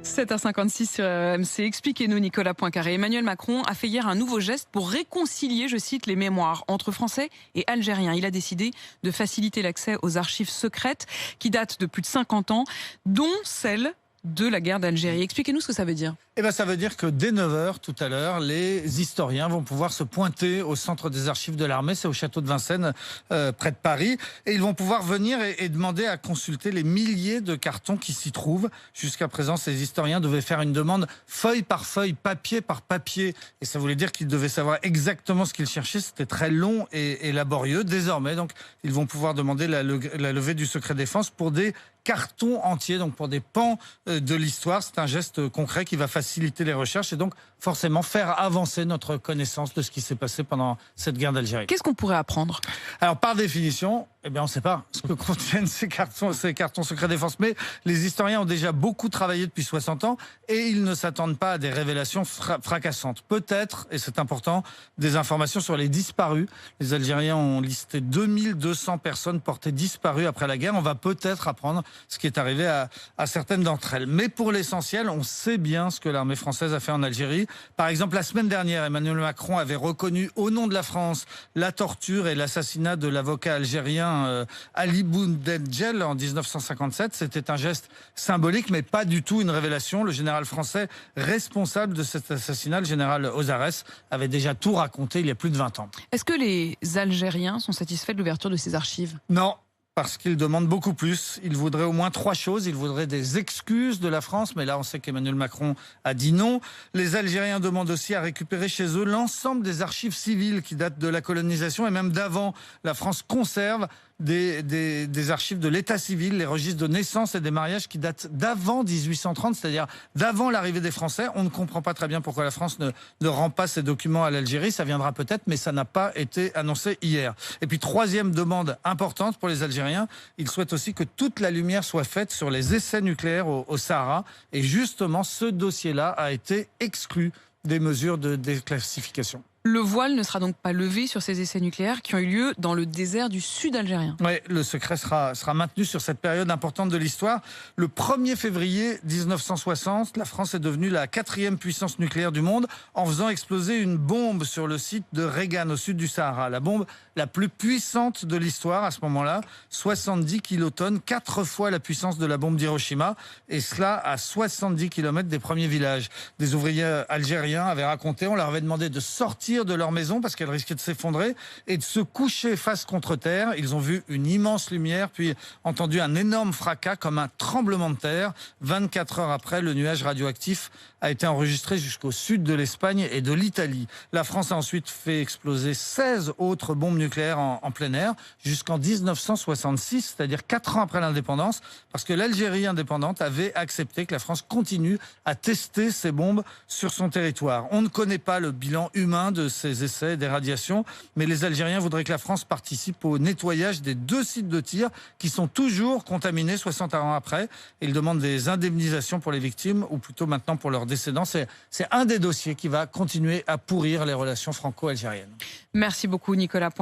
7h56 sur RMC. Expliquez-nous, Nicolas Poincaré. Emmanuel Macron a fait hier un nouveau geste pour réconcilier, je cite, les mémoires entre Français et Algériens. Il a décidé de faciliter l'accès aux archives secrètes qui datent de plus de 50 ans, dont celle de la guerre d'Algérie. Expliquez-nous ce que ça veut dire. Ça veut dire que dès 9h tout à l'heure, les historiens vont pouvoir se pointer au centre des archives de l'armée, c'est au château de Vincennes, près de Paris, et ils vont pouvoir venir et demander à consulter les milliers de cartons qui s'y trouvent. Jusqu'à présent, ces historiens devaient faire une demande feuille par feuille, papier par papier, et ça voulait dire qu'ils devaient savoir exactement ce qu'ils cherchaient. C'était très long et laborieux. Désormais, donc, ils vont pouvoir demander la levée du secret défense pour des cartons entiers, donc pour des pans de l'histoire. C'est un geste concret qui va faciliter les recherches et donc forcément faire avancer notre connaissance de ce qui s'est passé pendant cette guerre d'Algérie. Qu'est-ce qu'on pourrait apprendre ? Alors par définition, on ne sait pas ce que contiennent ces cartons secret défense, mais les historiens ont déjà beaucoup travaillé depuis 60 ans et ils ne s'attendent pas à des révélations fracassantes. Peut-être, et c'est important, des informations sur les disparus. Les Algériens ont listé 2200 personnes portées disparues après la guerre. On va peut-être apprendre ce qui est arrivé à certaines d'entre elles. Mais pour l'essentiel, on sait bien ce que l'armée française a fait en Algérie. Par exemple, la semaine dernière, Emmanuel Macron avait reconnu au nom de la France la torture et l'assassinat de l'avocat algérien Ali Boumendjel en 1957. C'était un geste symbolique, mais pas du tout une révélation. Le général français responsable de cet assassinat, le général Ozarès, avait déjà tout raconté il y a plus de 20 ans. Est-ce que les Algériens sont satisfaits de l'ouverture de ces archives ? Non. Parce qu'ils demandent beaucoup plus. Ils voudraient au moins 3 choses. Ils voudraient des excuses de la France, mais là on sait qu'Emmanuel Macron a dit non. Les Algériens demandent aussi à récupérer chez eux l'ensemble des archives civiles qui datent de la colonisation et même d'avant. La France conserve des archives de l'état civil, les registres de naissance et des mariages qui datent d'avant 1830, c'est-à-dire d'avant l'arrivée des Français. On ne comprend pas très bien pourquoi la France ne rend pas ces documents à l'Algérie. Ça viendra peut-être, mais ça n'a pas été annoncé hier. Et puis troisième demande importante pour les Algériens, ils souhaitent aussi que toute la lumière soit faite sur les essais nucléaires au Sahara. Et justement, ce dossier-là a été exclu des mesures de déclassification. Le voile ne sera donc pas levé sur ces essais nucléaires qui ont eu lieu dans le désert du sud algérien. Oui, le secret sera maintenu sur cette période importante de l'histoire. Le 1er février 1960, la France est devenue la 4e puissance nucléaire du monde en faisant exploser une bombe sur le site de Regan, au sud du Sahara. La bombe la plus puissante de l'histoire à ce moment-là, 70 kilotonnes, 4 fois la puissance de la bombe d'Hiroshima, et cela à 70 km des premiers villages. Des ouvriers algériens avaient raconté, on leur avait demandé de sortir de leur maison parce qu'elle risquait de s'effondrer et de se coucher face contre terre. Ils ont vu une immense lumière puis entendu un énorme fracas comme un tremblement de terre. 24 heures après, le nuage radioactif a été enregistré jusqu'au sud de l'Espagne et de l'Italie. La France a ensuite fait exploser 16 autres bombes nucléaires en plein air jusqu'en 1966, c'est-à-dire 4 ans après l'indépendance, parce que l'Algérie indépendante avait accepté que la France continue à tester ces bombes sur son territoire. On ne connaît pas le bilan humain de ces essais, des radiations, mais les Algériens voudraient que la France participe au nettoyage des 2 sites de tir qui sont toujours contaminés 60 ans après. Ils demandent des indemnisations pour les victimes, ou plutôt maintenant pour leurs décédants. C'est un des dossiers qui va continuer à pourrir les relations franco-algériennes. Merci beaucoup, Nicolas.